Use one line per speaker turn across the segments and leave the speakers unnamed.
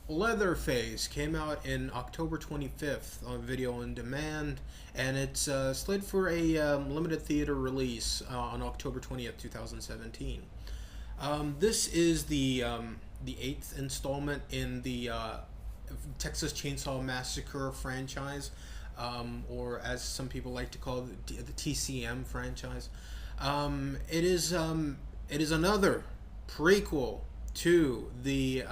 Leatherface came out in October 25th on video on demand, and it's slated for a limited theater release on October 20th, 2017. This is the eighth installment in the Texas Chainsaw Massacre franchise, or as some people like to call it, the TCM franchise. It is another prequel to the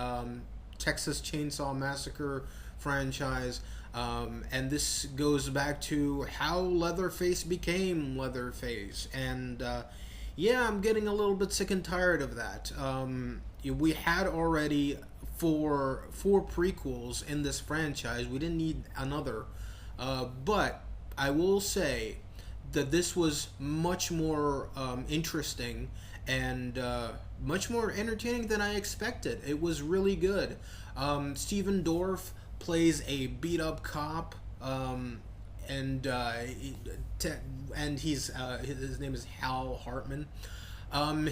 Texas Chainsaw Massacre franchise, and this goes back to how Leatherface became Leatherface. And yeah, I'm getting a little bit sick and tired of that. We had already four prequels in this franchise. We didn't need another. But I will say that this was much more interesting and much more entertaining than I expected. It was really good. Steven Dorff plays a beat up cop, and his name is Hal Hartman.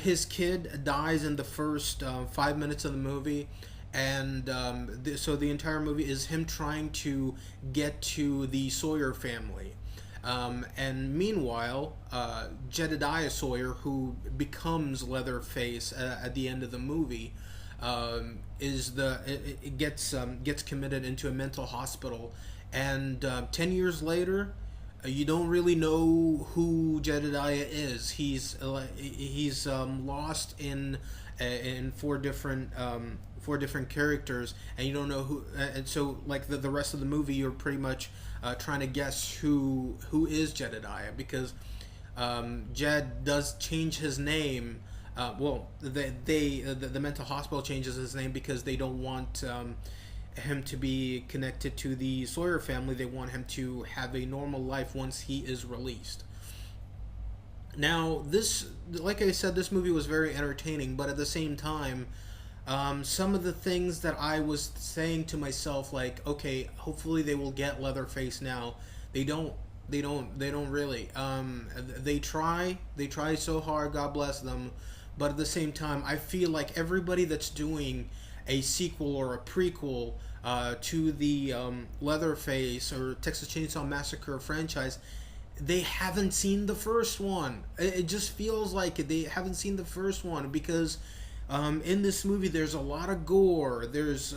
His kid dies in the first 5 minutes of the movie, and so the entire movie is him trying to get to the Sawyer family. And meanwhile, Jedediah Sawyer, who becomes Leatherface at the end of the movie, gets committed into a mental hospital, and 10 years later, you don't really know who Jedediah is. He's lost in four different characters, and you don't know who. And so, like the rest of the movie, you're pretty much trying to guess who is Jedediah, because Jed does change his name. The mental hospital changes his name because they don't want him to be connected to the Sawyer family. They want him to have a normal life once he is released. Now, like I said, this movie was very entertaining, but at the same time, some of the things that I was saying to myself, like, okay, hopefully they will get Leatherface now. They don't. They don't really. They try so hard. God bless them. But at the same time, I feel like everybody that's doing a sequel or a prequel to the Leatherface or Texas Chainsaw Massacre franchise, they haven't seen the first one. It just feels like they haven't seen the first one, because in this movie there's a lot of gore. There's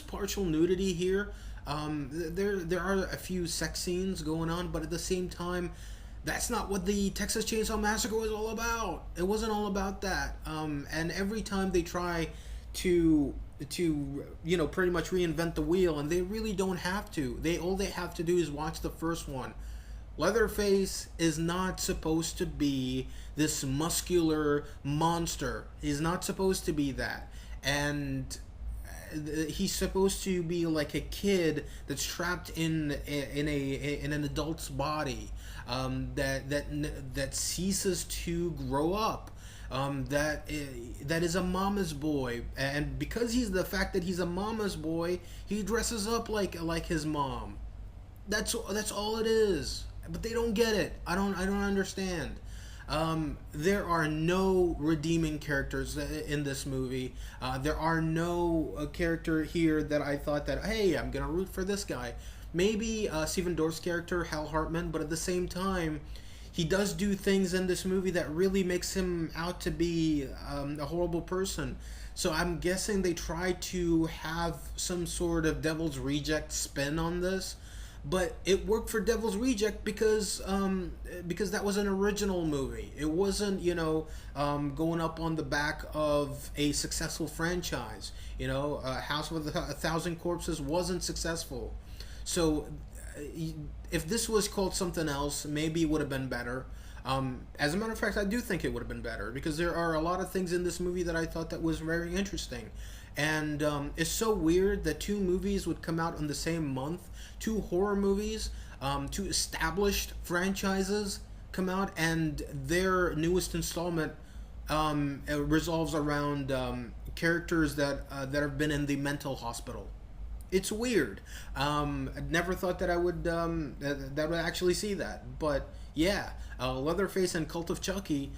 partial nudity here. There are a few sex scenes going on, but at the same time, that's not what the Texas Chainsaw Massacre was all about. It wasn't all about that. And every time they try to pretty much reinvent the wheel, and they really don't have to. All they have to do is watch the first one. Leatherface is not supposed to be this muscular monster. He's not supposed to be that. And he's supposed to be like a kid that's trapped in an adult's body, that ceases to grow up, that is a mama's boy, and because he's a mama's boy, he dresses up like his mom. That's all it is. But they don't get it. I don't understand. There are no redeeming characters in this movie. There are no character here that I thought that, hey, I'm gonna root for this guy. Maybe Stephen Dorff's character, Hal Hartman, but at the same time, he does do things in this movie that really makes him out to be a horrible person. So I'm guessing they tried to have some sort of Devil's Reject spin on this. But it worked for Devil's Reject because that was an original movie. It wasn't, going up on the back of a successful franchise. House with a Thousand Corpses wasn't successful. So if this was called something else, maybe it would have been better. As a matter of fact, I do think it would have been better, because there are a lot of things in this movie that I thought that was very interesting. And it's so weird that two movies would come out in the same month. Two horror movies, two established franchises come out, and their newest installment resolves around characters that have been in the mental hospital. It's weird. I never thought that I would actually see that. But yeah, Leatherface and Cult of Chucky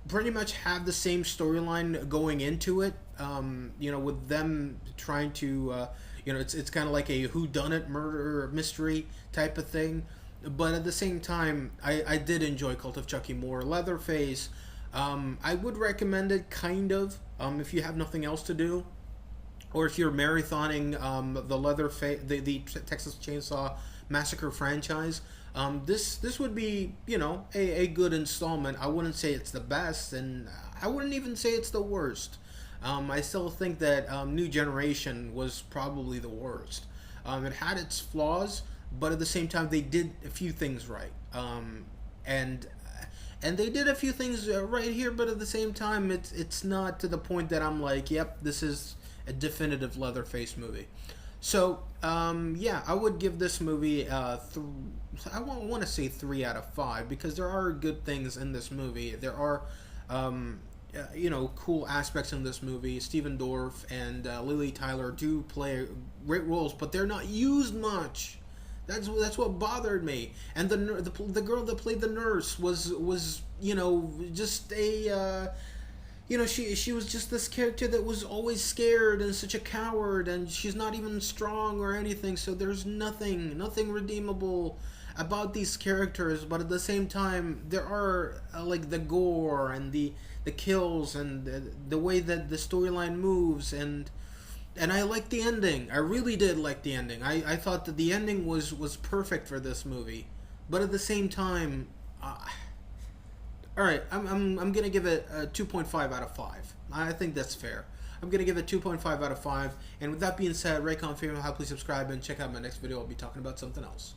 pretty much have the same storyline going into it. You know, with them trying to, you know, it's kind of like a whodunit murder mystery type of thing. But at the same time, I did enjoy Cult of Chucky more. Leatherface, I would recommend it, kind of, if you have nothing else to do, or if you're marathoning the Leatherface, the Texas Chainsaw Massacre franchise. This would be, you know, a good installment. I wouldn't say it's the best, and I wouldn't even say it's the worst. I still think that New Generation was probably the worst. It had its flaws, but at the same time, they did a few things right. And and they did a few things right here, but at the same time, it's not to the point that I'm like, yep, this is a definitive Leatherface movie. So, yeah, I would give this movie, I want to say 3 out of 5, because there are good things in this movie. There are, you know, cool aspects in this movie. Stephen Dorff and Lily Tyler do play great roles, but they're not used much. That's what bothered me. And the girl that played the nurse was you know, just a you know, she was just this character that was always scared and such a coward, and she's not even strong or anything. So there's nothing redeemable about these characters. But at the same time, there are like the gore and the kills and the way that the storyline moves, and I liked the ending. I really did like the ending. I thought that the ending was perfect for this movie. But at the same time, all right, I'm gonna give it a 2.5 out of 5. I think that's fair. I'm gonna give it 2.5 out of 5. And with that being said, rate, comment, favorite, please subscribe, and check out my next video. I'll be talking about something else.